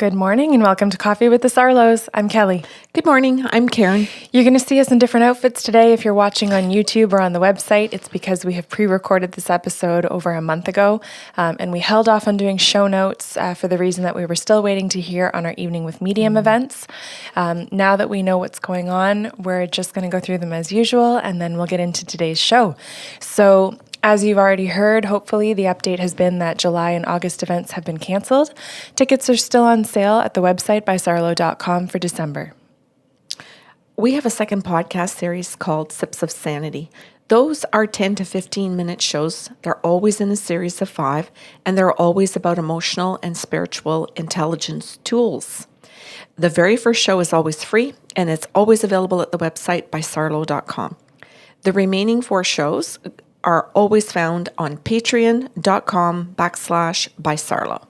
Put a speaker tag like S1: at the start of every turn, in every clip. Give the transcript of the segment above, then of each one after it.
S1: Good morning and welcome to Coffee with the Sarlos. I'm Kelly.
S2: Good morning. I'm Karen.
S1: You're going to see us in different outfits today. If you're watching on YouTube or on the website, it's because we have pre-recorded this episode over a month ago, and we held off on doing show notes for the reason that we were still waiting to hear on our Evening with Medium events. Now that we know what's going on, we're just going to go through them as usual, and then we'll get into today's show. So, as you've already heard, hopefully the update has been that July and August events have been canceled. Tickets are still on sale at the website by sarlo.com for December.
S2: We have a second podcast series called Sips of Sanity. Those are 10 to 15 minute shows. They're always in a series of 5, and they're always about emotional and spiritual intelligence tools. The very first show is always free, and it's always available at the website by sarlo.com. The remaining 4 shows are always found on patreon.com/by-sarlo.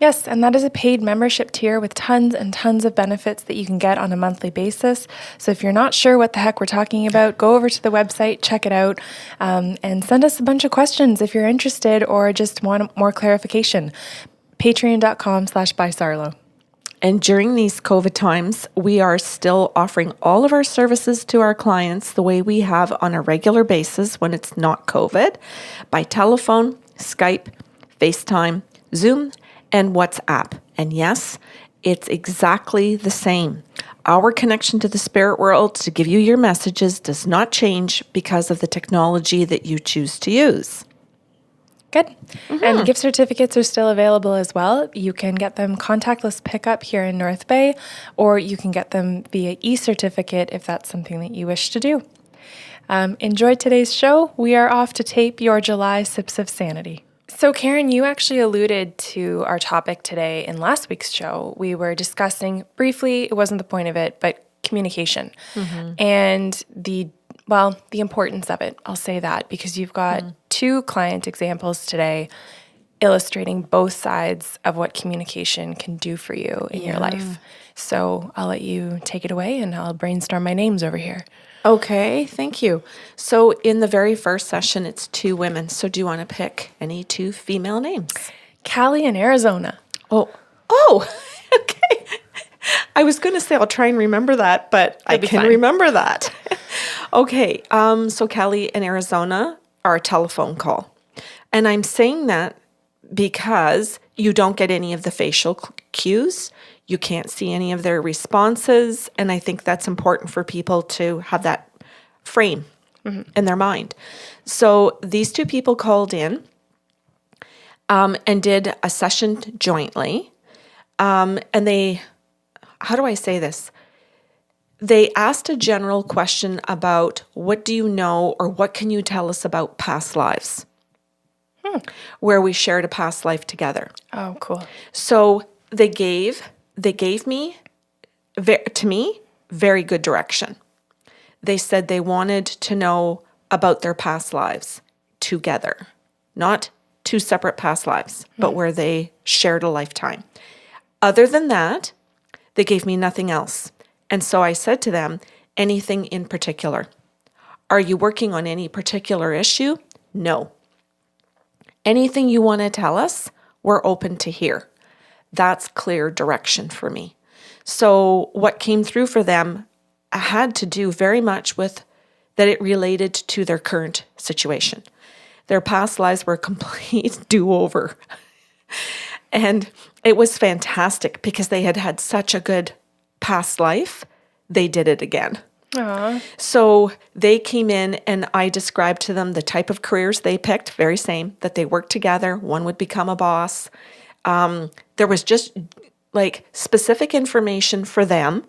S1: Yes, and that is a paid membership tier with tons and tons of benefits that you can get on a monthly basis. So if you're not sure what the heck we're talking about, go over to the website, check it out, and send us a bunch of questions if you're interested or just want more clarification. Patreon.com/by-sarlo.
S2: And during these COVID times, we are still offering all of our services to our clients the way we have on a regular basis when it's not COVID, by telephone, Skype, FaceTime, Zoom, and WhatsApp. And yes, it's exactly the same. Our connection to the spirit world to give you your messages does not change because of the technology that you choose to use.
S1: Good. And gift certificates are still available as well. You can get them contactless pickup here in North Bay, or you can get them via e-certificate if that's something that you wish to do. Enjoy today's show. We are off to tape your July Sips of Sanity. So Karen, you actually alluded to our topic today in last week's show. We were discussing briefly, it wasn't the point of it, but communication and the importance of it. I'll say that because you've got 2 client examples today illustrating both sides of what communication can do for you in your life. So I'll let you take it away and I'll brainstorm my names over here.
S2: Okay, thank you. So in the very first session, it's 2 women. So do you want to pick any 2 female names?
S1: Callie in Arizona.
S2: Oh, okay. I was going to say I'll try and remember that, but I can remember that. Okay, so Kelly in Arizona, our telephone call. And I'm saying that because you don't get any of the facial cues. You can't see any of their responses. And I think that's important for people to have that frame in their mind. So these 2 people called in and did a session jointly. And they, how do I say this? They asked a general question about what do you know or what can you tell us about past lives, where we shared a past life together.
S1: Oh, cool.
S2: So they gave me, to me, very good direction. They said they wanted to know about their past lives together, not 2 separate past lives, but where they shared a lifetime. Other than that, they gave me nothing else. And so I said to them, anything in particular? Are you working on any particular issue? No. Anything you want to tell us, we're open to hear. That's clear direction for me. So what came through for them had to do very much with that it related to their current situation. Their past lives were a complete do-over. And it was fantastic because they had had such a good past life, they did it again.
S1: Aww.
S2: So they came in and I described to them the type of careers they picked, very same, that they worked together. One would become a boss. There was just like specific information for them,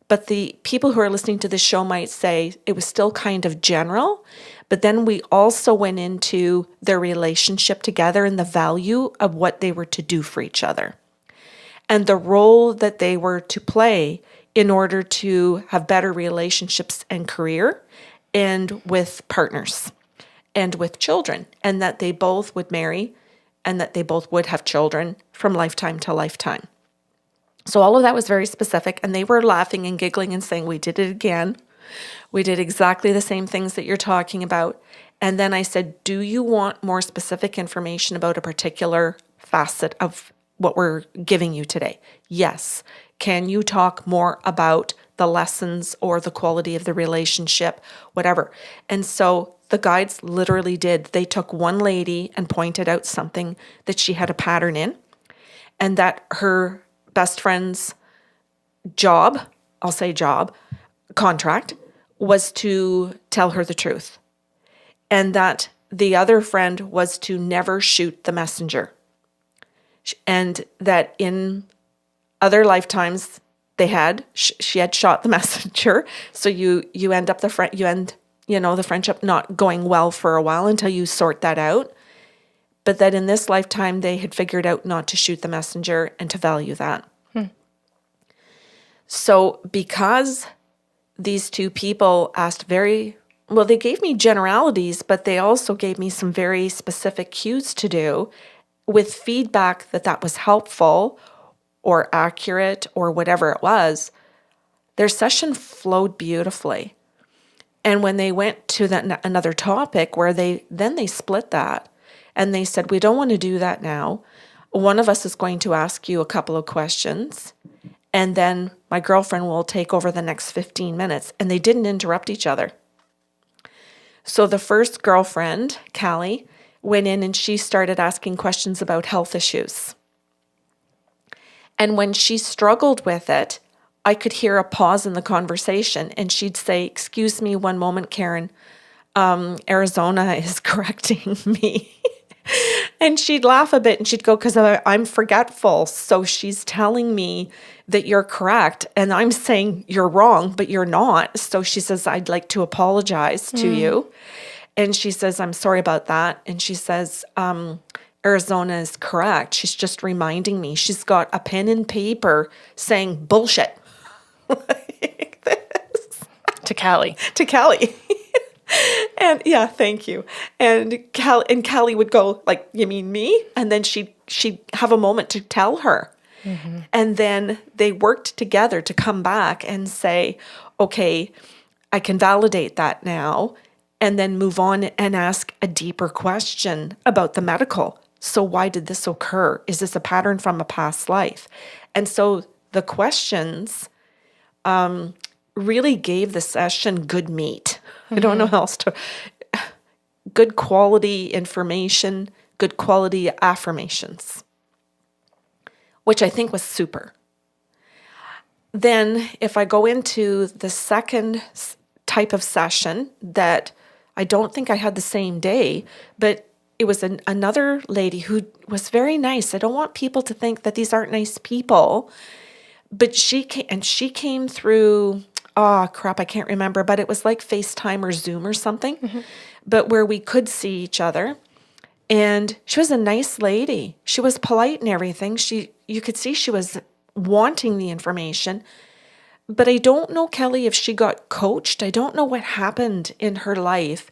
S2: but the people who are listening to this show might say it was still kind of general. But then we also went into their relationship together and the value of what they were to do for each other and the role that they were to play in order to have better relationships and career and with partners and with children, and that they both would marry and that they both would have children from lifetime to lifetime. So all of that was very specific, and they were laughing and giggling and saying, we did it again. We did exactly the same things that you're talking about. And then I said, do you want more specific information about a particular facet of what we're giving you today? Yes. Can you talk more about the lessons or the quality of the relationship, whatever? And so the guides literally did. They took one lady and pointed out something that she had a pattern in, and that her best friend's job, I'll say job, contract, was to tell her the truth. And that the other friend was to never shoot the messenger. And that in other lifetimes she had shot the messenger. So you end up the friendship not going well for a while until you sort that out. But that in this lifetime, they had figured out not to shoot the messenger and to value that. So because these two people asked they gave me generalities, but they also gave me some very specific cues to do with feedback that was helpful or accurate or whatever it was. Their session flowed beautifully. And when they went to another topic where they split that and they said, we don't want to do that now. One of us is going to ask you a couple of questions, and then my girlfriend will take over the next 15 minutes. And they didn't interrupt each other. So the first girlfriend, Callie, went in and she started asking questions about health issues. And when she struggled with it, I could hear a pause in the conversation, and she'd say, excuse me one moment, Karen, Arizona is correcting me. And she'd laugh a bit and she'd go, because I'm forgetful. So she's telling me that you're correct. And I'm saying you're wrong, but you're not. So she says, I'd like to apologize to you. And she says, I'm sorry about that. And she says, Arizona is correct. She's just reminding me. She's got a pen and paper saying bullshit. Like this.
S1: To Callie.
S2: To Callie. And yeah, thank you. And Callie would go like, you mean me? And then she'd have a moment to tell her. Mm-hmm. And then they worked together to come back and say, okay, I can validate that now, and then move on and ask a deeper question about the medical. So why did this occur? Is this a pattern from a past life? And so the questions really gave the session good meat. I don't know how else to. Good quality information, good quality affirmations, which I think was super. Then if I go into the second type of session that I don't think I had the same day, but it was another lady who was very nice. I don't want people to think that these aren't nice people, but she came through. Oh, crap, I can't remember, but it was like FaceTime or Zoom or something, but where we could see each other. And she was a nice lady. She was polite and everything. You could see she was wanting the information. But I don't know, Kelly, if she got coached. I don't know what happened in her life.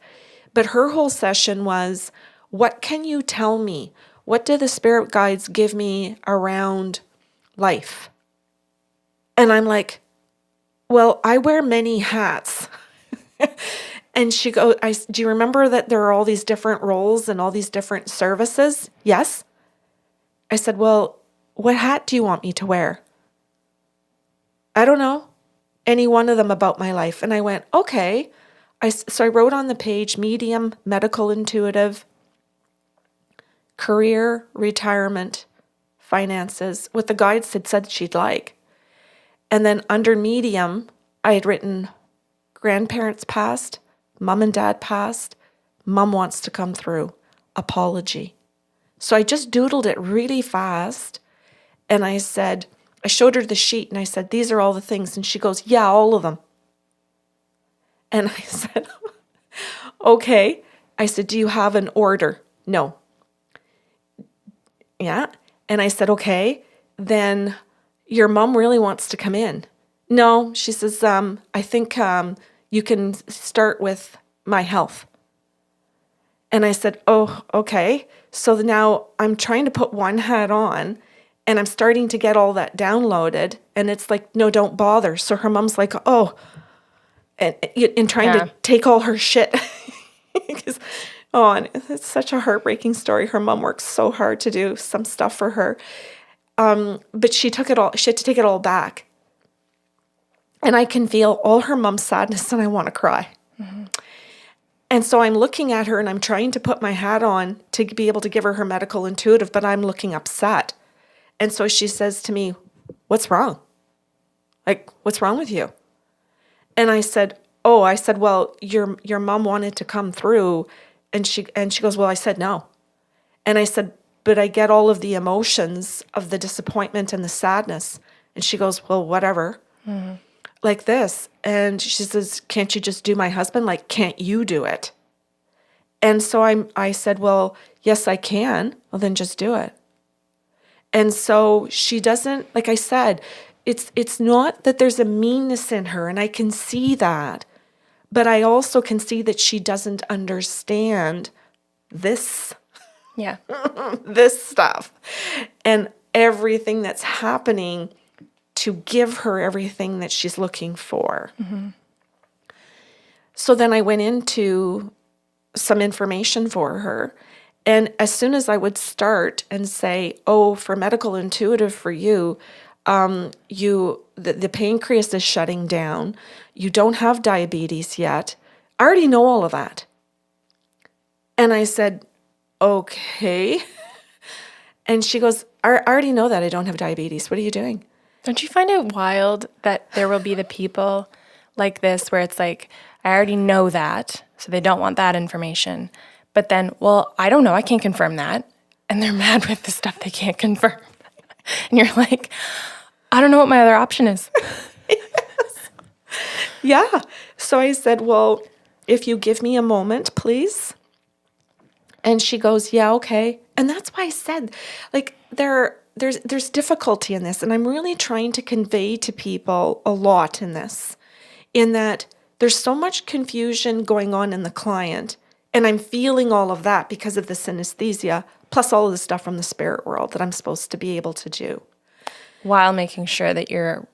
S2: But her whole session was, what can you tell me? What do the spirit guides give me around life? And I'm like, well, I wear many hats. And she goes, do you remember that there are all these different roles and all these different services? Yes. I said, well, what hat do you want me to wear? I don't know. Any one of them about my life. And I went, okay. So I wrote on the page, medium, medical intuitive, career, retirement, finances, what the guides had said she'd like. And then under medium, I had written grandparents passed, mom and dad passed, mom wants to come through, apology. So I just doodled it really fast. And I showed her the sheet and I said, these are all the things. And she goes, yeah, all of them. And I said, okay. I said, do you have an order? No. Yeah. And I said, okay, then your mom really wants to come in. No, she says, I think you can start with my health. And I said, oh, okay. So now I'm trying to put one hat on and I'm starting to get all that downloaded. And it's like, no, don't bother. So her mom's like, oh, and trying to take all her shit. And it's such a heartbreaking story. Her mom works so hard to do some stuff for her. But she had to take it all back. And I can feel all her mom's sadness and I want to cry. And so I'm looking at her and I'm trying to put my hat on to be able to give her medical intuitive, but I'm looking upset. And so she says to me, "What's wrong? Like, what's wrong with you?" And I said, "Well, your mom wanted to come through." And she goes, "Well, I said no." And I said, "But I get all of the emotions of the disappointment and the sadness." And she goes, "Well, whatever." Like this. And she says, "Can't you just do my husband? Like, can't you do it?" And so I said, "Well, yes, I can." "Well, then just do it." And so she doesn't, like I said, it's not that there's a meanness in her, and I can see that. But I also can see that she doesn't understand this
S1: Yeah.
S2: this stuff and everything that's happening to give her everything that she's looking for. So then I went into some information for her. And as soon as I would start and say, "Oh, for medical intuitive for you, the pancreas is shutting down. You don't have diabetes yet." I already know all of that. And I said, "Okay." And she goes, I already know that I don't have diabetes. What are you doing?"
S1: Don't you find it wild that there will be the people like this where it's like, I already know that, so they don't want that information. But then, well, I don't know, I can't confirm that. And they're mad with the stuff they can't confirm. And you're like, I don't know what my other option is.
S2: Yeah. So I said, "Well, if you give me a moment, please." And she goes, "Yeah, okay." And that's why I said, like, there's difficulty in this. And I'm really trying to convey to people a lot in this, in that there's so much confusion going on in the client. And I'm feeling all of that because of the synesthesia, plus all of the stuff from the spirit world that I'm supposed to be able to do.
S1: While making sure that you're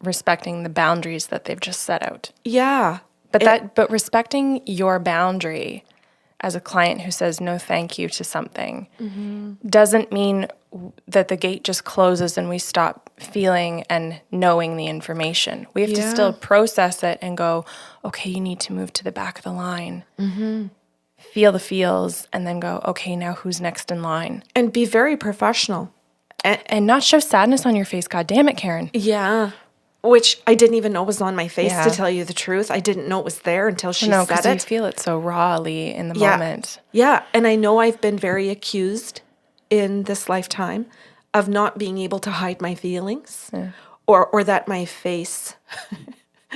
S1: respecting the boundaries that they've just set out.
S2: Yeah.
S1: But respecting your boundary as a client who says no thank you to something doesn't mean that the gate just closes and we stop feeling and knowing the information. We have to still process it and go, okay, you need to move to the back of the line. Feel the feels and then go, okay, now who's next in line?
S2: And be very professional.
S1: And not show sadness on your face. God damn it, Karen.
S2: Yeah. Which I didn't even know was on my face,
S1: Yeah.
S2: to tell you the truth. I didn't know it was there until she
S1: No,
S2: said
S1: because you
S2: it.
S1: feel it so rawly in the
S2: Yeah.
S1: moment.
S2: Yeah. And I know I've been very accused in this lifetime of not being able to hide my feelings or that my face,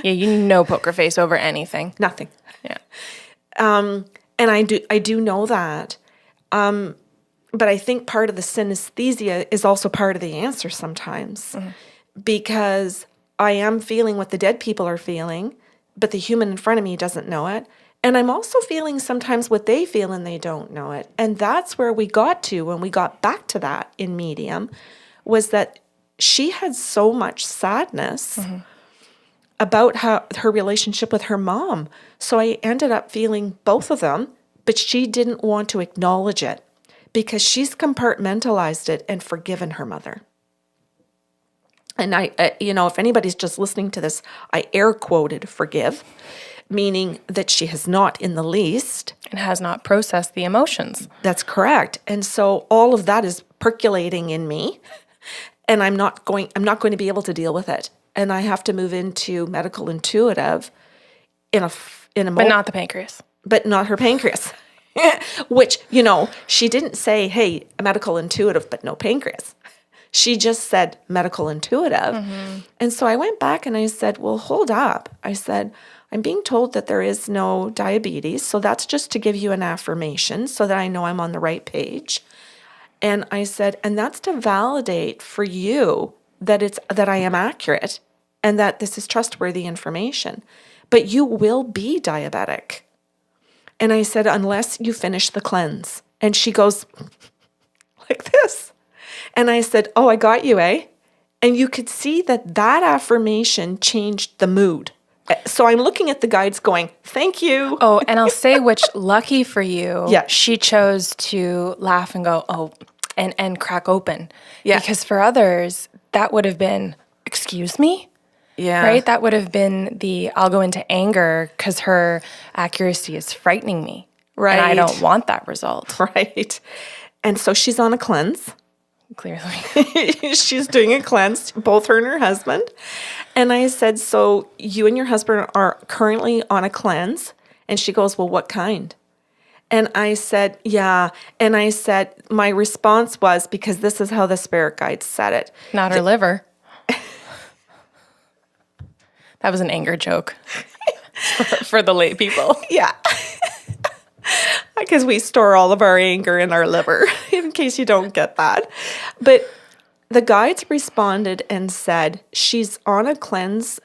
S1: Yeah, you know poker face over anything.
S2: nothing.
S1: Yeah.
S2: And I do know that. But I think part of the synesthesia is also part of the answer sometimes, because I am feeling what the dead people are feeling, but the human in front of me doesn't know it. And I'm also feeling sometimes what they feel and they don't know it. And that's where we got to when we got back to that in medium, was that she had so much sadness about her relationship with her mom. So I ended up feeling both of them, but she didn't want to acknowledge it because she's compartmentalized it and forgiven her mother. And I if anybody's just listening to this, I air quoted forgive, meaning that she has not in the least.
S1: And has not processed the emotions.
S2: That's correct. And so all of that is percolating in me, and I'm not going to be able to deal with it. And I have to move into medical intuitive in a
S1: But not the pancreas.
S2: but not her pancreas. Which, she didn't say, "Hey, medical intuitive, but no pancreas." She just said medical intuitive. And so I went back and I said, "Well, hold up." I said, "I'm being told that there is no diabetes. So that's just to give you an affirmation so that I know I'm on the right page." And I said, "And that's to validate for you that I am accurate and that this is trustworthy information. But you will be diabetic." And I said, "Unless you finish the cleanse." And she goes like this. And I said, "Oh, I got you, eh?" And you could see that affirmation changed the mood. So I'm looking at the guides going, "Thank you."
S1: Oh, and I'll say which, lucky for you,
S2: Yes.
S1: she chose to laugh and go, "Oh, and crack open.
S2: Yeah.
S1: Because for others, that would have been, excuse me?
S2: Yeah.
S1: Right? That would have been I'll go into anger because her accuracy is frightening me.
S2: Right.
S1: And I don't want that result.
S2: Right. And so she's on a cleanse.
S1: Clearly.
S2: She's doing a cleanse, both her and her husband. And I said, so you and your husband are currently on a cleanse? And she goes, well, what kind? And I said, yeah. And I said, my response was, because this is how the spirit guide said it.
S1: Not her liver. That was an anger joke for the lay people.
S2: Yeah. Because we store all of our anger in our liver, in case you don't get that. But the guides responded and said, she's on a cleanse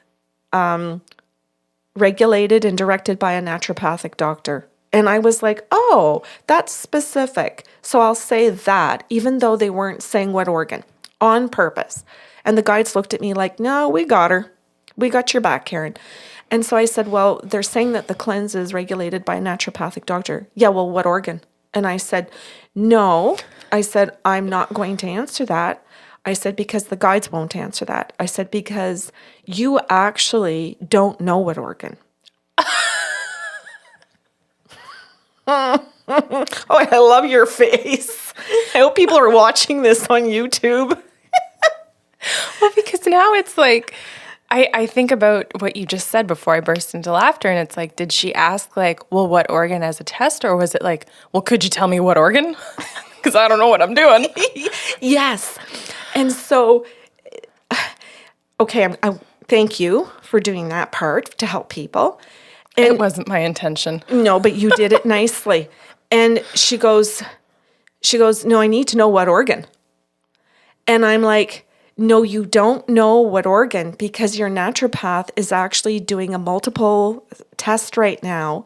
S2: regulated and directed by a naturopathic doctor. And I was like, oh, that's specific. So I'll say that, even though they weren't saying what organ, on purpose. And the guides looked at me like, no, we got her. We got your back, Karen. And so I said, well, they're saying that the cleanse is regulated by a naturopathic doctor. Yeah, well, what organ? And I said, no. I said, I'm not going to answer that. I said, because the guides won't answer that. I said, because you actually don't know what organ. Oh, I love your face. I hope people are watching this on YouTube.
S1: Well, because now it's like, I think about what you just said before I burst into laughter, and it's like, did she ask like, well, what organ as a test, or was it like, well, could you tell me what organ? Because I don't know what I'm doing.
S2: Yes. And so, okay, I thank you for doing that part to help people. And
S1: It wasn't my intention.
S2: no, but you did it nicely. And she goes, no, I need to know what organ. And I'm like, no, you don't know what organ, because your naturopath is actually doing a multiple test right now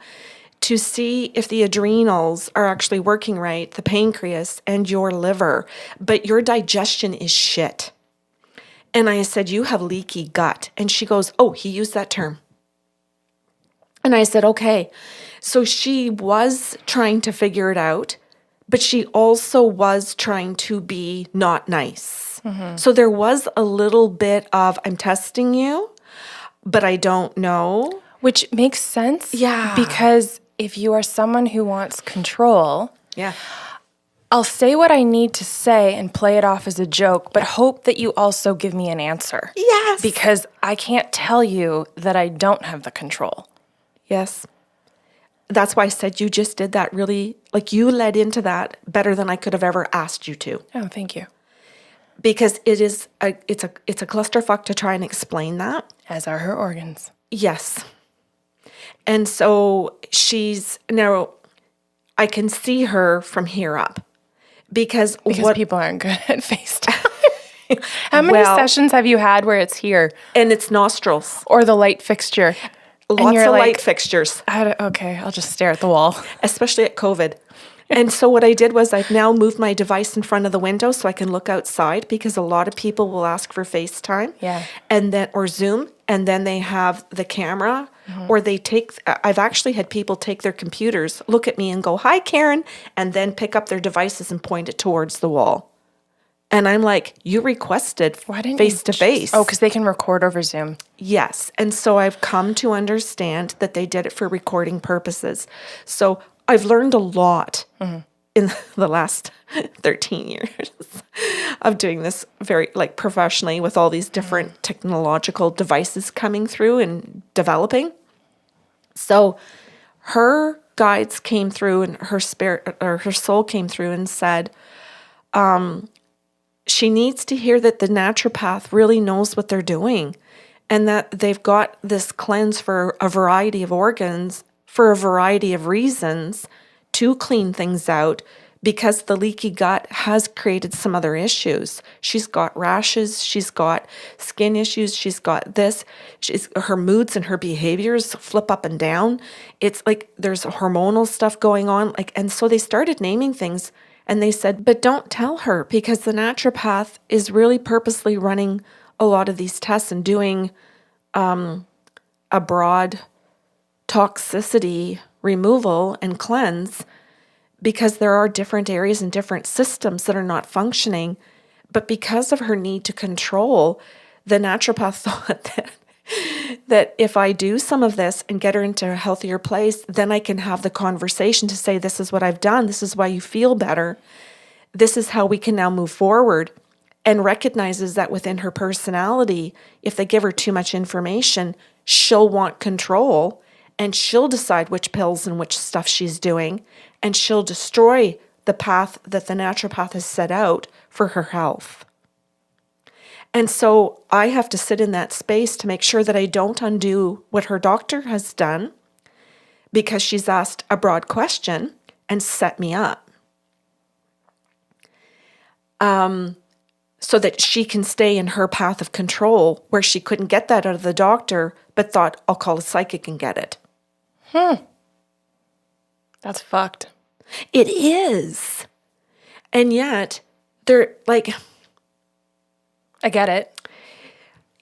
S2: to see if the adrenals are actually working right, the pancreas and your liver, but your digestion is shit. And I said, you have leaky gut. And she goes, oh, he used that term. And I said, okay. So she was trying to figure it out, but she also was trying to be not nice. So there was a little bit of, I'm testing you, but I don't know.
S1: Which makes sense.
S2: Yeah.
S1: Because if you are someone who wants control,
S2: Yeah.
S1: I'll say what I need to say and play it off as a joke, but hope that you also give me an answer.
S2: Yes.
S1: Because I can't tell you that I don't have the control.
S2: Yes. That's why I said you just did that really, like you led into that better than I could have ever asked you to.
S1: Oh, thank you.
S2: Because it's a clusterfuck to try and explain that.
S1: As are her organs.
S2: Yes. And so now I can see her from here up. Because
S1: People aren't good at FaceTime. How many sessions have you had where it's here?
S2: And it's nostrils.
S1: Or the light fixture?
S2: Lots of light fixtures.
S1: Okay, I'll just stare at the wall.
S2: Especially at COVID. And so what I did was I've now moved my device in front of the window so I can look outside, because a lot of people will ask for FaceTime.
S1: Yeah.
S2: Or Zoom, and then they have the camera, or I've actually had people take their computers, look at me and go, hi, Karen, and then pick up their devices and point it towards the wall. And I'm like, you requested face-to-face.
S1: Oh, because they can record over Zoom.
S2: Yes. And so I've come to understand that they did it for recording purposes. So I've learned a lot in the last 13 years of doing this very professionally, with all these different technological devices coming through and developing. So her guides came through, and her spirit or her soul came through and said, she needs to hear that the naturopath really knows what they're doing, and that they've got this cleanse for a variety of organs, for a variety of reasons, to clean things out, because the leaky gut has created some other issues. She's got rashes, she's got skin issues, she's got this, her moods and her behaviors flip up and down. It's like there's hormonal stuff going on. And so they started naming things, and they said, but don't tell her, because the naturopath is really purposely running a lot of these tests and doing a broad toxicity removal and cleanse, because there are different areas and different systems that are not functioning. But because of her need to control, the naturopath thought that if I do some of this and get her into a healthier place, then I can have the conversation to say, this is what I've done. This is why you feel better. This is how we can now move forward. And recognizes that within her personality, if they give her too much information, she'll want control and she'll decide which pills and which stuff she's doing, and she'll destroy the path that the naturopath has set out for her health. And so I have to sit in that space to make sure that I don't undo what her doctor has done because she's asked a broad question and set me up. So that she can stay in her path of control where she couldn't get that out of the doctor, but thought, I'll call a psychic and get it.
S1: That's fucked.
S2: It is. And yet, they're like...
S1: I get it.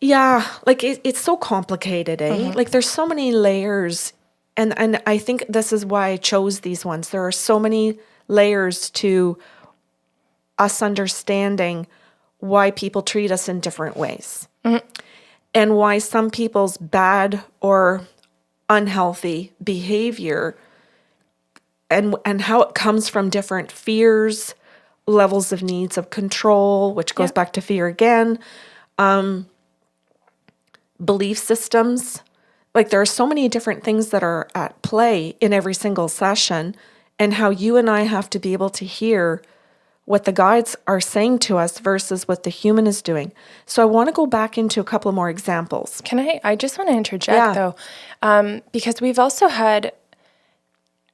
S2: Yeah, like it's so complicated, eh?
S1: Mm-hmm.
S2: Like there's so many layers. And I think this is why I chose these ones. There are so many layers to us understanding why people treat us in different ways. Mm-hmm. And why some people's bad or unhealthy behavior and how it comes from different fears, levels of needs of control, which goes back to fear again, belief systems. Like there are so many different things that are at play in every single session, and how you and I have to be able to hear what the guides are saying to us versus what the human is doing. So I want to go back into a couple of more examples.
S1: I just want to interject though, because we've also had,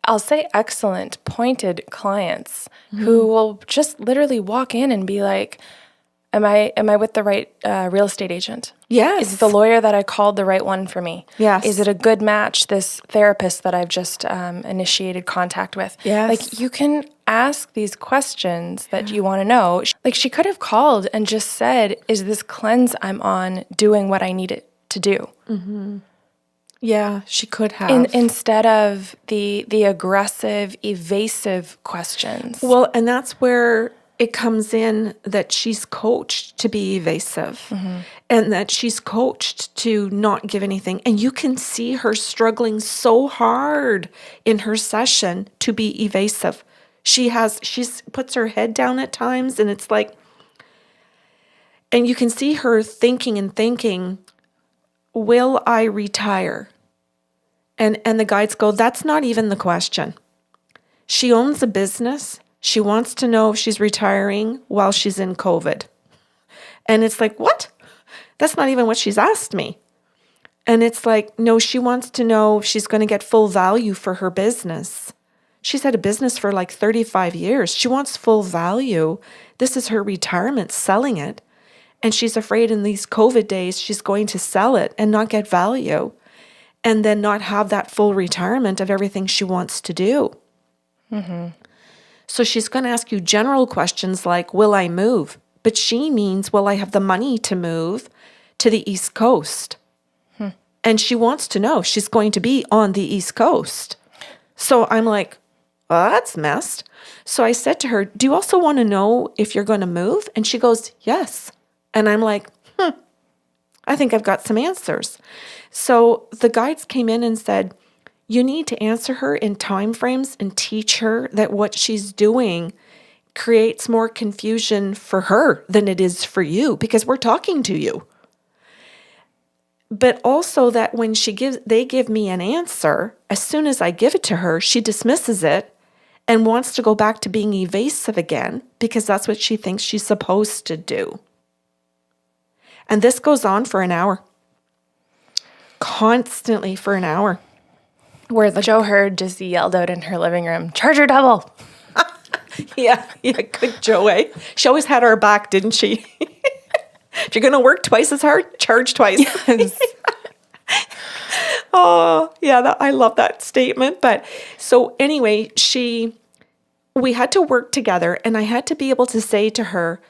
S1: I'll say excellent, pointed clients who will just literally walk in and be like, am I with the right real estate agent?
S2: Yes.
S1: Is the lawyer that I called the right one for me?
S2: Yes.
S1: Is it a good match, this therapist that I've just initiated contact with?
S2: Yes.
S1: Like you can ask these questions that you want to know. Like she could have called and just said, is this cleanse I'm on doing what I need it to do?
S2: Mm-hmm. Yeah, she could have.
S1: Instead of the aggressive, evasive questions.
S2: Well, and that's where it comes in that she's coached to be evasive and that she's coached to not give anything. And you can see her struggling so hard in her session to be evasive. She's puts her head down at times and it's like, and you can see her thinking, will I retire? And the guides go, that's not even the question. She owns a business. She wants to know if she's retiring while she's in COVID. And it's like, what? That's not even what she's asked me. And it's like, no, she wants to know if she's going to get full value for her business. She's had a business for like 35 years. She wants full value. This is her retirement, selling it. And she's afraid in these COVID days, she's going to sell it and not get value and then not have that full retirement of everything she wants to do. Mm-hmm. So she's going to ask you general questions like, will I move? But she means, will I have the money to move to the East Coast? And she wants to know she's going to be on the East Coast. So I'm like, well, that's messed. So I said to her, do you also want to know if you're going to move? And she goes, yes. And I'm like, I think I've got some answers. So the guides came in and said, you need to answer her in time frames and teach her that what she's doing creates more confusion for her than it is for you because we're talking to you. But also that when they give me an answer, as soon as I give it to her, she dismisses it and wants to go back to being evasive again because that's what she thinks she's supposed to do. And this goes on for an hour. Constantly for an hour.
S1: Where Joe Heard just yelled out in her living room, charge her double.
S2: Yeah, good Joe, eh? She always had our back, didn't she? If you're going to work twice as hard, charge twice. Yes. Oh, yeah, I love that statement. But so anyway, we had to work together and I had to be able to say to her,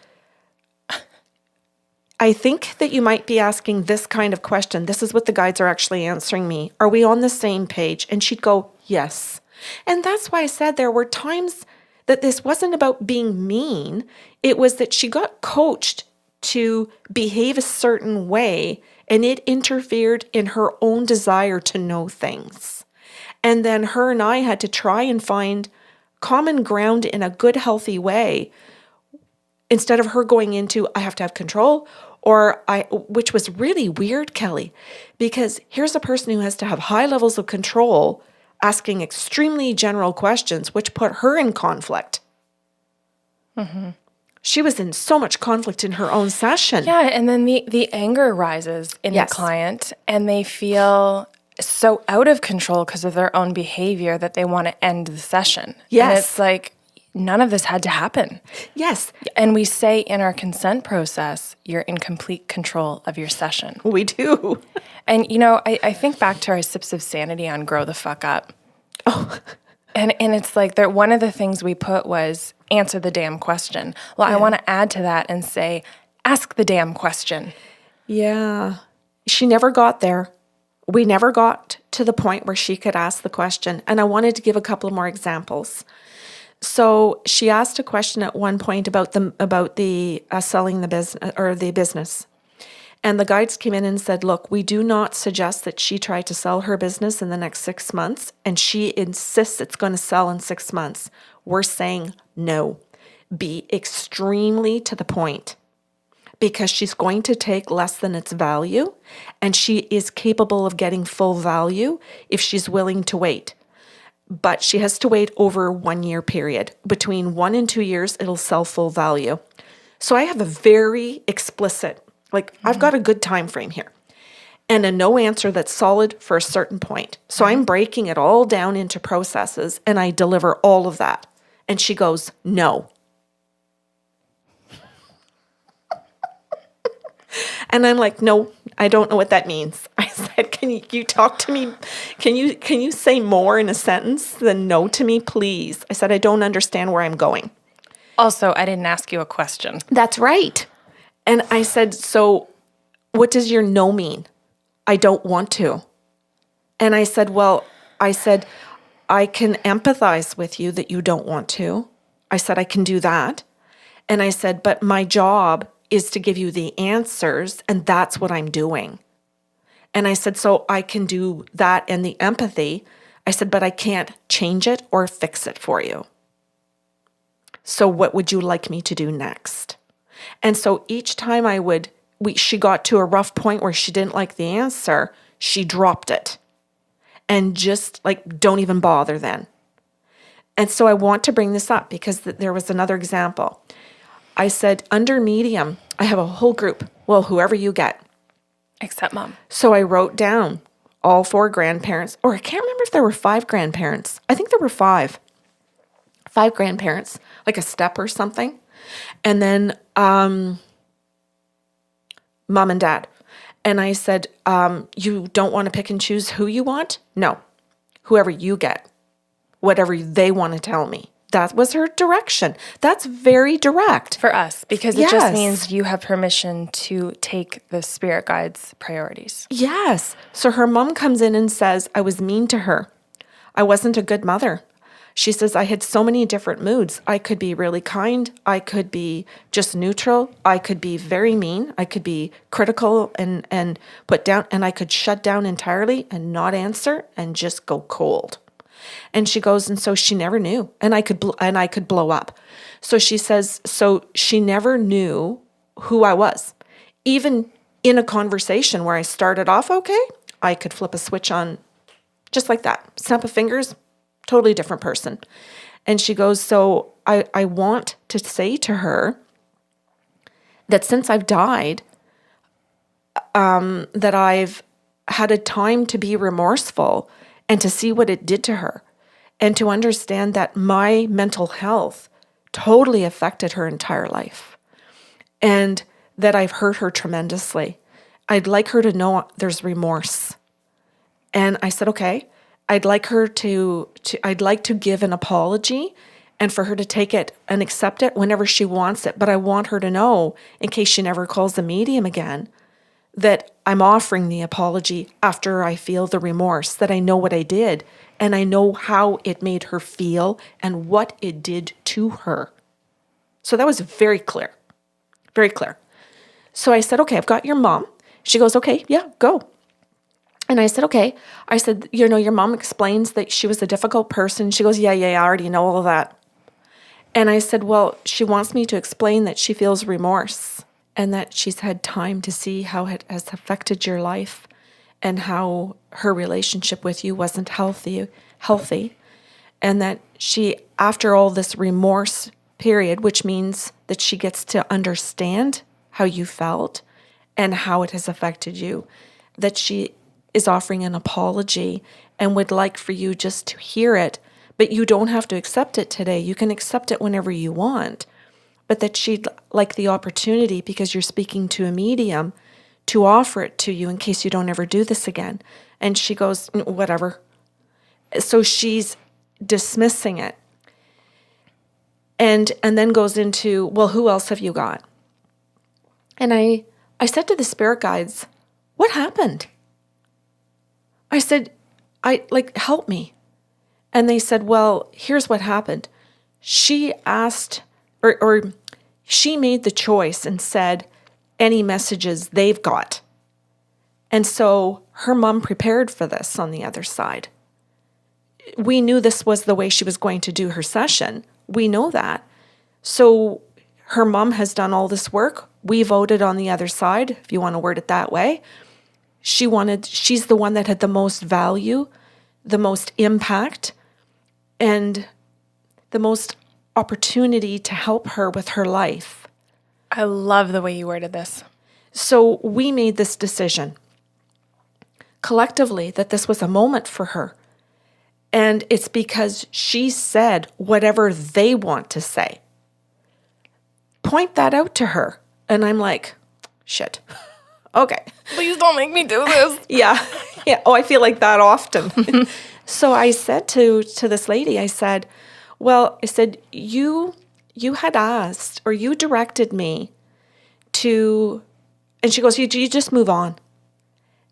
S2: I think that you might be asking this kind of question. This is what the guides are actually answering me. Are we on the same page? And she'd go, yes. And that's why I said there were times that this wasn't about being mean. It was that she got coached to behave a certain way, and it interfered in her own desire to know things. And then her and I had to try and find common ground in a good, healthy way, instead of her going into, I have to have control, which was really weird, Kelly, because here's a person who has to have high levels of control, asking extremely general questions, which put her in conflict. Mm-hmm. She was in so much conflict in her own session.
S1: Yeah, and then the anger rises in the client, and they feel so out of control because of their own behavior that they want to end the session.
S2: Yes.
S1: And it's like, none of this had to happen.
S2: Yes.
S1: And we say in our consent process, you're in complete control of your session.
S2: We do.
S1: And, I think back to our sips of sanity on Grow the Fuck Up.
S2: Oh.
S1: And it's like one of the things we put was answer the damn question. Well, I want to add to that and say, ask the damn question.
S2: Yeah. She never got there. We never got to the point where she could ask the question. And I wanted to give a couple more examples. So she asked a question at one point about the selling the business or the business. And the guides came in and said, look, we do not suggest that she try to sell her business in the next 6 months. And she insists it's going to sell in 6 months. We're saying no. Be extremely to the point, because she's going to take less than its value, and she is capable of getting full value if she's willing to wait. But she has to wait over a 1 year period. Between 1 and 2 years, it'll sell full value. So I have a very explicit, I've got a good time frame here, and a no answer that's solid for a certain point. So I'm breaking it all down into processes, and I deliver all of that. And she goes, no. And I'm like, no, I don't know what that means. I said, can you talk to me? Can you say more in a sentence than no to me, please? I said, I don't understand where I'm going.
S1: Also, I didn't ask you a question.
S2: That's right. And I said, so what does your no mean? I don't want to. And I said, I can empathize with you that you don't want to. I said, I can do that. And I said, but my job is to give you the answers, and that's what I'm doing. And I said, so I can do that and the empathy. I said, but I can't change it or fix it for you. So what would you like me to do next? And so each time she got to a rough point where she didn't like the answer, she dropped it. And just don't even bother then. And so I want to bring this up because there was another example. I said, under medium, I have a whole group. Well, whoever you get.
S1: Except mom.
S2: So I wrote down all 4 grandparents, or I can't remember if there were 5 grandparents. I think there were 5. 5 grandparents, like a step or something. And then mom and dad. And I said, you don't want to pick and choose who you want? No. Whoever you get. Whatever they want to tell me. That was her direction. That's very direct.
S1: For us, because it just means you have permission to take the spirit guide's priorities.
S2: Yes. So her mom comes in and says, I was mean to her. I wasn't a good mother. She says, I had so many different moods. I could be really kind. I could be just neutral. I could be very mean. I could be critical and put down, and I could shut down entirely and not answer and just go cold. And she goes, and so she never knew, and I could blow up. So she says, so she never knew who I was. Even in a conversation where I started off okay, I could flip a switch on just like that. Snap of fingers, totally different person. And she goes, so I want to say to her that since I've died, that I've had a time to be remorseful and to see what it did to her, and to understand that my mental health totally affected her entire life, and that I've hurt her tremendously. I'd like her to know there's remorse. And I said, okay, I'd like to give an apology and for her to take it and accept it whenever she wants it. But I want her to know, in case she never calls the medium again, that I'm offering the apology after I feel the remorse, that I know what I did and I know how it made her feel and what it did to her. So that was very clear, very clear. So I said, okay, I've got your mom. She goes, okay, yeah, go. And I said, okay. I said, your mom explains that she was a difficult person. She goes, yeah, I already know all of that. And I said, well, she wants me to explain that she feels remorse and that she's had time to see how it has affected your life and how her relationship with you wasn't healthy, and that she, after all this remorse period, which means that she gets to understand how you felt and how it has affected you, that she is offering an apology and would like for you just to hear it, but you don't have to accept it today. You can accept it whenever you want, but that she'd like the opportunity, because you're speaking to a medium, to offer it to you in case you don't ever do this again. And she goes, whatever. So she's dismissing it. And then goes into, well, who else have you got? And I said to the spirit guides, what happened? I said, help me. And they said, well, here's what happened. She asked, or she made the choice and said any messages they've got. And so her mom prepared for this on the other side. We knew this was the way she was going to do her session. We know that. So her mom has done all this work. We voted on the other side, if you want to word it that way. She's the one that had the most value, the most impact, and the most opportunity to help her with her life.
S1: I love the way you worded this.
S2: So we made this decision collectively that this was a moment for her. And it's because she said whatever they want to say. Point that out to her. And I'm like, shit. Okay.
S1: Please don't make me do this.
S2: Yeah. Oh, I feel like that often. So I said to this lady, I said, you had asked, or you directed me to, and she goes, you just move on.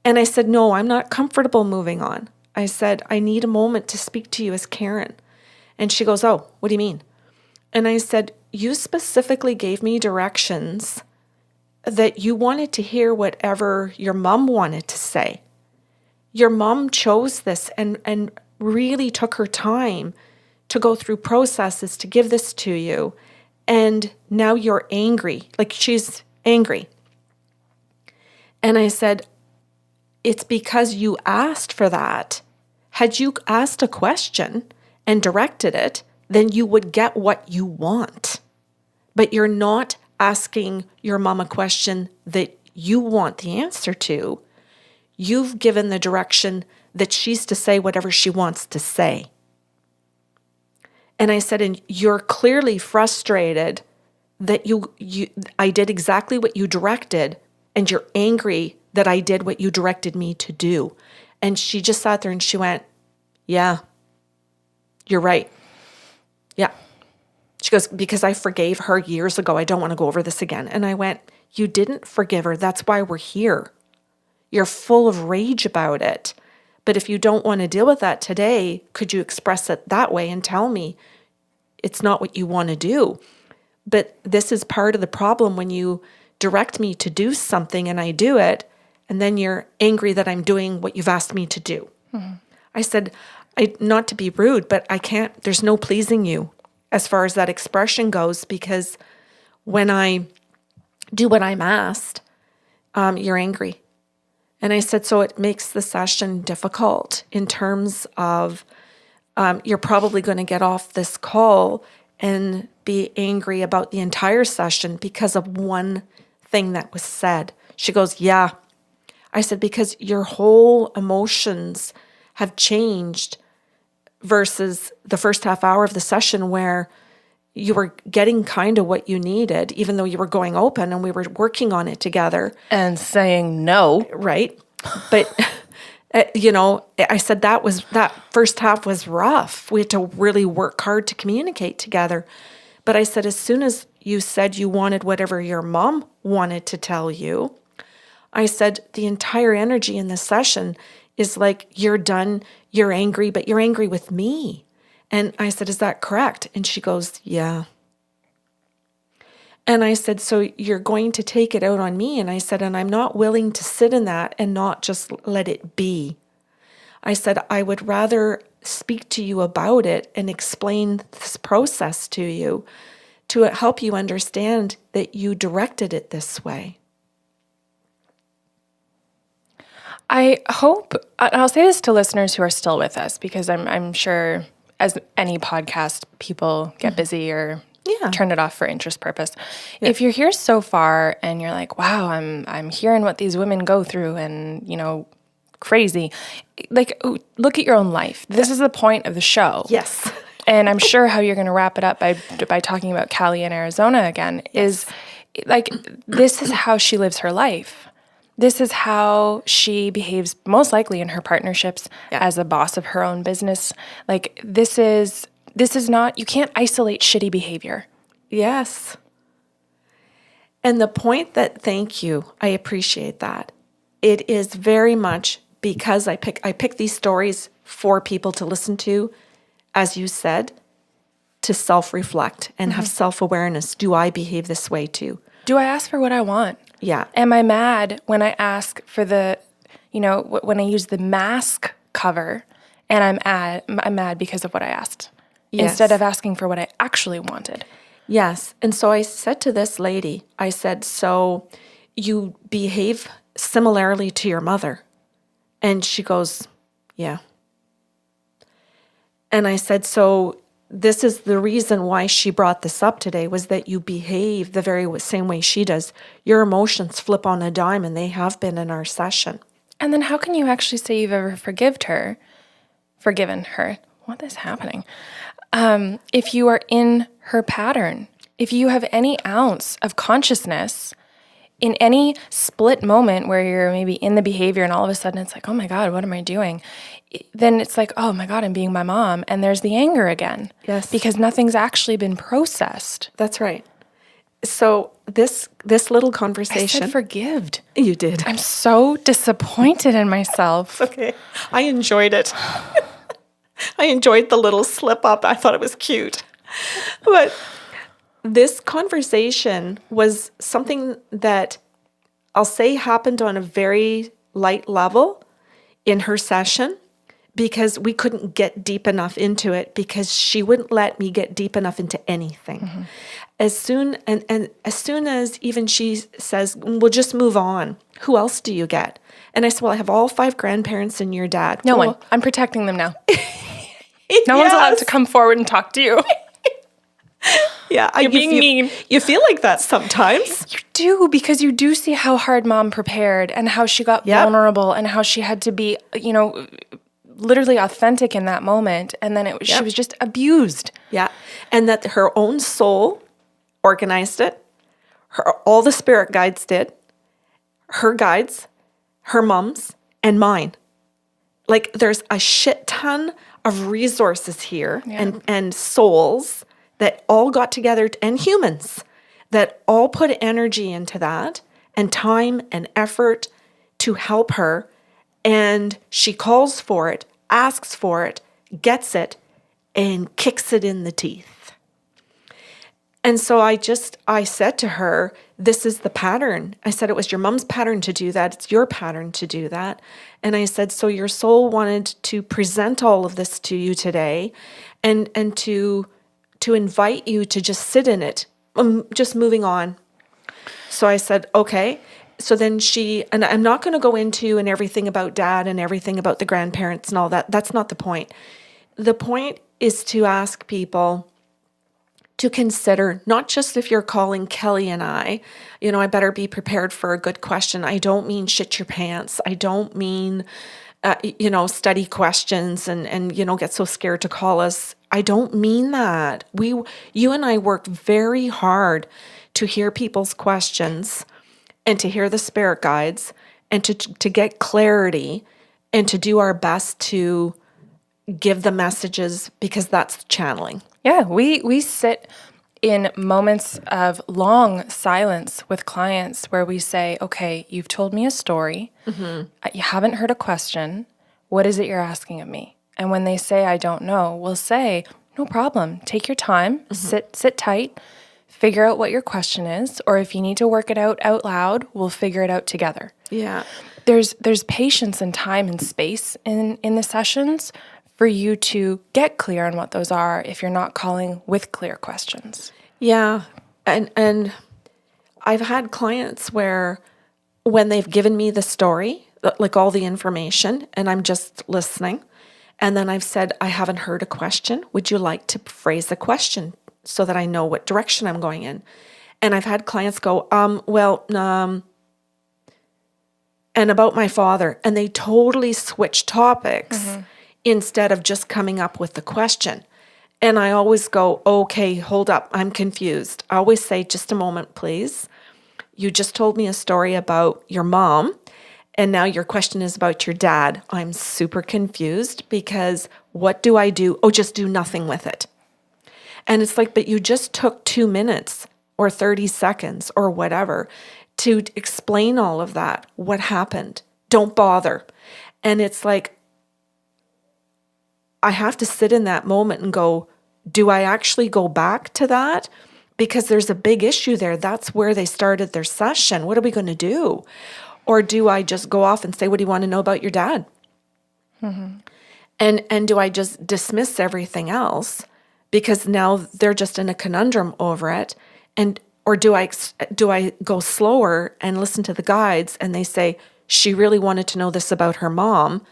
S2: And I said, no, I'm not comfortable moving on. I said, I need a moment to speak to you as Karen. And she goes, oh, what do you mean? And I said, you specifically gave me directions that you wanted to hear whatever your mom wanted to say. Your mom chose this and really took her time to go through processes to give this to you. And now you're angry, like she's angry. And I said, it's because you asked for that. Had you asked a question and directed it, then you would get what you want. But you're not asking your mom a question that you want the answer to. You've given the direction that she's to say whatever she wants to say. And I said, and you're clearly frustrated that I did exactly what you directed, and you're angry that I did what you directed me to do. And she just sat there and she went, yeah, you're right. Yeah. She goes, because I forgave her years ago. I don't want to go over this again. And I went, you didn't forgive her. That's why we're here. You're full of rage about it. But if you don't want to deal with that today, could you express it that way and tell me it's not what you want to do? But this is part of the problem when you direct me to do something and I do it, and then you're angry that I'm doing what you've asked me to do. Mm-hmm. I said, not to be rude, but I can't, there's no pleasing you as far as that expression goes, because when I do what I'm asked, you're angry. And I said, so it makes the session difficult in terms of you're probably going to get off this call and be angry about the entire session because of one thing that was said. She goes, yeah. I said, because your whole emotions have changed versus the first half hour of the session where you were getting kind of what you needed, even though you were going open and we were working on it together.
S1: And saying no.
S2: Right. But, I said that first half was rough. We had to really work hard to communicate together. But I said, as soon as you said you wanted whatever your mom wanted to tell you, I said, the entire energy in this session is like, you're done, you're angry, but you're angry with me. And I said, is that correct? And she goes, yeah. And I said, so you're going to take it out on me? And I said, and I'm not willing to sit in that and not just let it be. I said, I would rather speak to you about it and explain this process to you to help you understand that you directed it this way.
S1: I hope, I'll say this to listeners who are still with us, because I'm sure, as any podcast, people get busy or turn it off for interest purpose. Yeah. If you're here so far and you're like, wow, I'm hearing what these women go through and, crazy, like, look at your own life. This is the point of the show.
S2: Yes.
S1: And I'm sure how you're going to wrap it up by talking about Callie in Arizona again is like, this is how she lives her life. This is how she behaves most likely in her partnerships as a boss of her own business. Like, this is not, you can't isolate shitty behavior.
S2: Yes. And the point that, thank you, I appreciate that. It is very much because I pick these stories for people to listen to, as you said, to self-reflect and have self-awareness. Do I behave this way too?
S1: Do I ask for what I want?
S2: Yeah.
S1: Am I mad when I ask for when I use the mask cover and I'm mad because of what I asked?
S2: Yes.
S1: Instead of asking for what I actually wanted.
S2: Yes. And so I said to this lady, I said, so you behave similarly to your mother? And she goes, yeah. And I said, so this is the reason why she brought this up today, was that you behave the very same way she does. Your emotions flip on a dime, and they have been in our session.
S1: And then how can you actually say you've ever forgiven her? What is happening? If you are in her pattern, if you have any ounce of consciousness in any split moment where you're maybe in the behavior and all of a sudden it's like, oh my God, what am I doing? Then it's like, oh my God, I'm being my mom. And there's the anger again.
S2: Yes.
S1: Because nothing's actually been processed.
S2: That's right. So this little conversation.
S1: I said forgived.
S2: You did.
S1: I'm so disappointed in myself.
S2: Okay. I enjoyed it. I enjoyed the little slip up. I thought it was cute. But this conversation was something that I'll say happened on a very light level in her session, because we couldn't get deep enough into it, because she wouldn't let me get deep enough into anything. Mm-hmm. As soon as even she says, we'll just move on. Who else do you get? And I said, well, I have all 5 grandparents and your dad.
S1: No one. I'm protecting them now. No one's allowed to come forward and talk to you.
S2: Yeah,
S1: you're being mean.
S2: You feel like that sometimes.
S1: You do, because you do see how hard mom prepared and how she got vulnerable and how she had to be, literally authentic in that moment. And then she was just abused.
S2: Yeah, and that her own soul organized it. All the spirit guides did. Her guides, her mom's, and mine. Like, there's a shit ton of resources here and souls that all got together, and humans that all put energy into that and time and effort to help her. And she calls for it, asks for it, gets it, and kicks it in the teeth. And so I said to her, this is the pattern. I said, it was your mom's pattern to do that. It's your pattern to do that. And I said, so your soul wanted to present all of this to you today and to invite you to just sit in it, just moving on. So I said, okay. So then and I'm not going to go into and everything about dad and everything about the grandparents and all that. That's not the point. The point is to ask people to consider, not just if you're calling Kelly and I better be prepared for a good question. I don't mean shit your pants. I don't mean, study questions and get so scared to call us. I don't mean that. You and I work very hard to hear people's questions and to hear the spirit guides and to get clarity and to do our best to give the messages, because that's channeling.
S1: Yeah, we sit in moments of long silence with clients where we say, okay, you've told me a story. You haven't heard a question. What is it you're asking of me? And when they say, I don't know, we'll say, no problem. Take your time, sit tight, figure out what your question is. Or if you need to work it out loud, we'll figure it out together.
S2: Yeah.
S1: There's patience and time and space in the sessions for you to get clear on what those are if you're not calling with clear questions.
S2: Yeah. And I've had clients where when they've given me the story, like all the information, and I'm just listening, and then I've said, I haven't heard a question. Would you like to phrase the question so that I know what direction I'm going in? And I've had clients go, and about my father, and they totally switch topics instead of just coming up with the question. And I always go, okay, hold up, I'm confused. I always say, just a moment, please. You just told me a story about your mom, and now your question is about your dad. I'm super confused because what do I do? Oh, just do nothing with it. And it's like, but you just took 2 minutes or 30 seconds or whatever to explain all of that. What happened? Don't bother. And it's like, I have to sit in that moment and go, do I actually go back to that? Because there's a big issue there. That's where they started their session. What are we going to do? Or do I just go off and say, what do you want to know about your dad? And do I just dismiss everything else because now they're just in a conundrum over it? And or do I go slower and listen to the guides and they say, she really wanted to know this about her mom.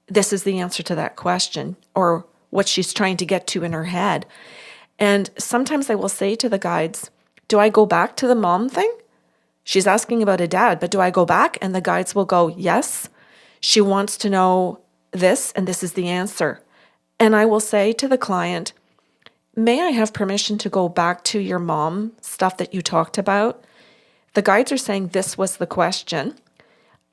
S2: This is the answer to that question, or what she's trying to get to in her head. And sometimes I will say to the guides, do I go back to the mom thing? She's asking about a dad, but do I go back? And the guides will go, yes, she wants to know this, and this is the answer. And I will say to the client, may I have permission to go back to your mom stuff that you talked about? The guides are saying this was the question,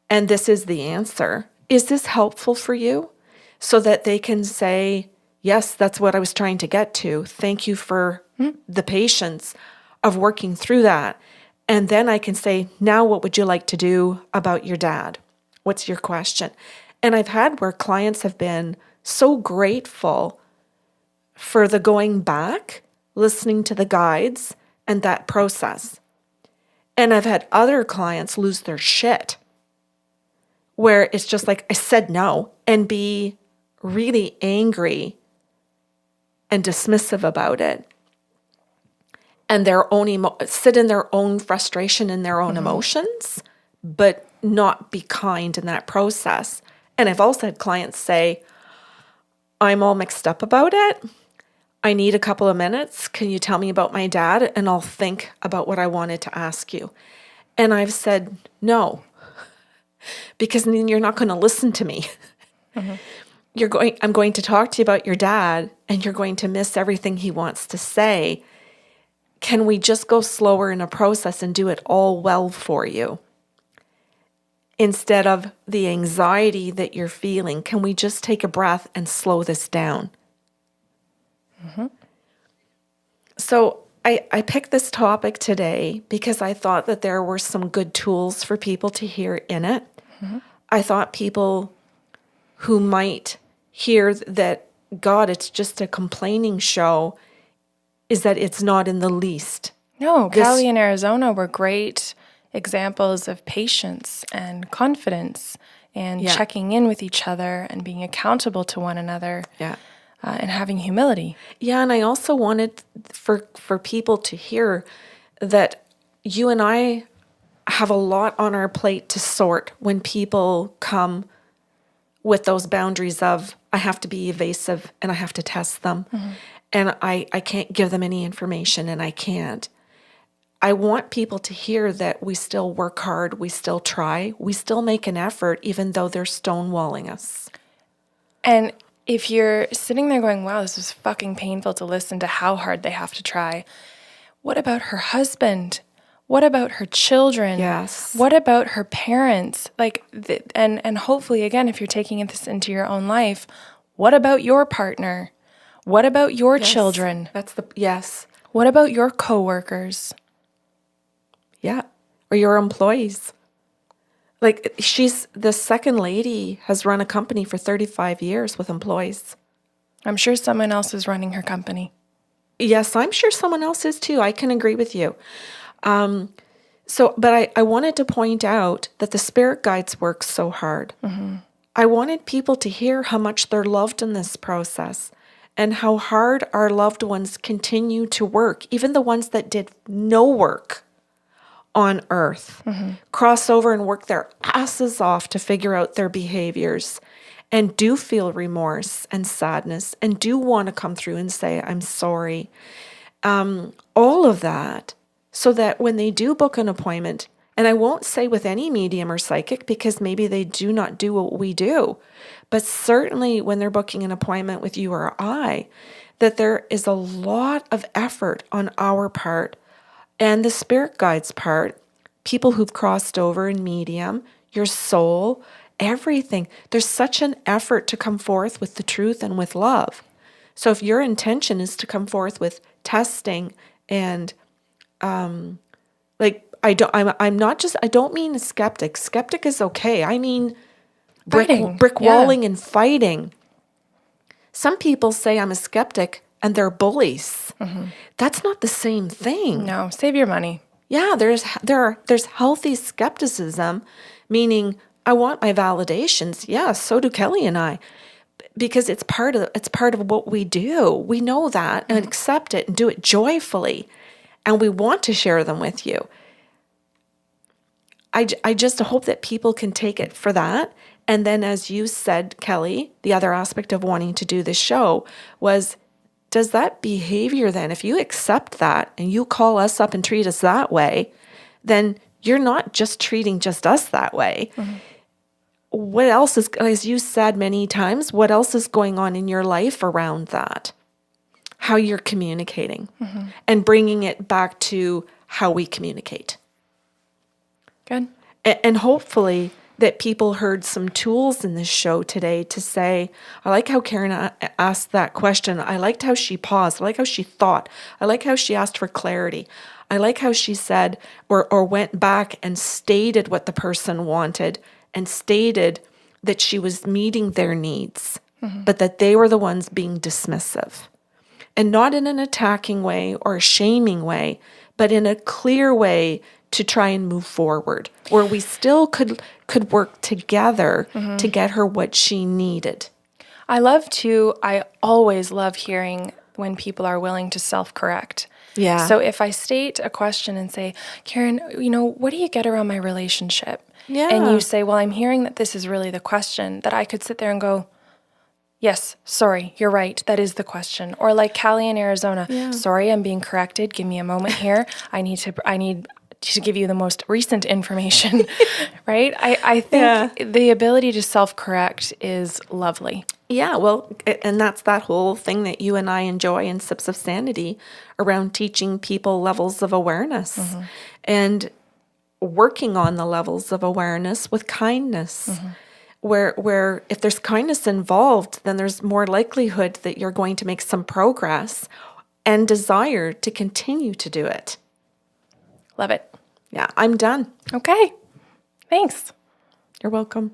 S2: and this is the answer. Is this helpful for you? So that they can say, yes, that's what I was trying to get to. Thank you for the patience of working through that. And then I can say, now what would you like to do about your dad? What's your question? And I've had where clients have been so grateful for the going back, listening to the guides and that process. And I've had other clients lose their shit where it's just like, I said no, and be really angry and dismissive about it. And their own sit in their own frustration and their own emotions, but not be kind in that process. And I've also had clients say, I'm all mixed up about it. I need a couple of minutes. Can you tell me about my dad? And I'll think about what I wanted to ask you. And I've said, no, because then you're not going to listen to me. I'm going to talk to you about your dad, and you're going to miss everything he wants to say. Can we just go slower in a process and do it all well for you? Instead of the anxiety that you're feeling, can we just take a breath and slow this down? So I picked this topic today because I thought that there were some good tools for people to hear in it. I thought people who might hear that, God, it's just a complaining show, is that it's not in the least.
S1: No, Cali and Arizona were great examples of patience and confidence and checking in with each other and being accountable to one another. And having humility.
S2: Yeah, and I also wanted for people to hear that you and I have a lot on our plate to sort when people come with those boundaries of, I have to be evasive and I have to test them. And I can't give them any information, and I can't. I want people to hear that we still work hard, we still try, we still make an effort, even though they're stonewalling us.
S1: And if you're sitting there going, wow, this is fucking painful to listen to how hard they have to try, what about her husband? What about her children?
S2: Yes.
S1: What about her parents? And hopefully, again, if you're taking this into your own life, what about your partner? What about your children?
S2: Yes.
S1: What about your coworkers?
S2: Yeah. Or your employees. Like, she's the second lady, has run a company for 35 years with employees.
S1: I'm sure someone else is running her company.
S2: Yes, I'm sure someone else is too. I can agree with you. But I wanted to point out that the spirit guides work so hard. I wanted people to hear how much they're loved in this process and how hard our loved ones continue to work, even the ones that did no work on earth, cross over and work their asses off to figure out their behaviors and do feel remorse and sadness and do want to come through and say, I'm sorry. All of that, so that when they do book an appointment, and I won't say with any medium or psychic because maybe they do not do what we do, but certainly when they're booking an appointment with you or I, that there is a lot of effort on our part and the spirit guides part, people who've crossed over in medium, your soul, everything. There's such an effort to come forth with the truth and with love. So if your intention is to come forth with testing and I'm not just, I don't mean a skeptic. Skeptic is okay. I mean brick walling and fighting. Some people say I'm a skeptic and they're bullies. That's not the same thing.
S1: No, save your money.
S2: Yeah, there's healthy skepticism, meaning I want my validations. Yeah, so do Kelly and I, because it's part of what we do. We know that and accept it and do it joyfully, and we want to share them with you. I just hope that people can take it for that. And then, as you said, Kelly, the other aspect of wanting to do this show was, does that behavior then, if you accept that and you call us up and treat us that way, then you're not just treating just us that way. What else is, as you said many times, what else is going on in your life around that? How you're communicating and bringing it back to how we communicate.
S1: Good.
S2: And hopefully that people heard some tools in this show today to say, I like how Karen asked that question. I liked how she paused. I like how she thought. I like how she asked for clarity. I like how she said or went back and stated what the person wanted and stated that she was meeting their needs, but that they were the ones being dismissive. And not in an attacking way or a shaming way, but in a clear way to try and move forward, where we still could work together to get her what she needed.
S1: I always love hearing when people are willing to self-correct.
S2: Yeah.
S1: So if I state a question and say, Karen, what do you get around my relationship?
S2: Yeah.
S1: And you say, well, I'm hearing that this is really the question, that I could sit there and go, yes, sorry, you're right. That is the question. Or like Callie in Arizona, sorry, I'm being corrected. Give me a moment here. I need to give you the most recent information, right? I think the ability to self-correct is lovely.
S2: Yeah, well, and that's that whole thing that you and I enjoy in Sips of Sanity around teaching people levels of awareness and working on the levels of awareness with kindness. Where if there's kindness involved, then there's more likelihood that you're going to make some progress and desire to continue to do it.
S1: Love it.
S2: Yeah, I'm done.
S1: Okay. Thanks.
S2: You're welcome.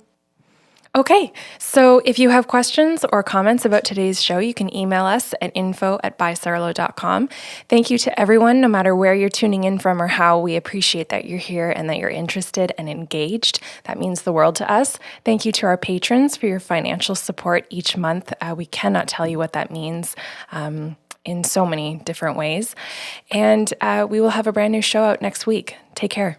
S1: Okay, so if you have questions or comments about today's show, you can email us at info@bysarlo.com. Thank you to everyone, no matter where you're tuning in from or how. We appreciate that you're here and that you're interested and engaged. That means the world to us. Thank you to our patrons for your financial support each month. We cannot tell you what that means in so many different ways. And we will have a brand new show out next week. Take care.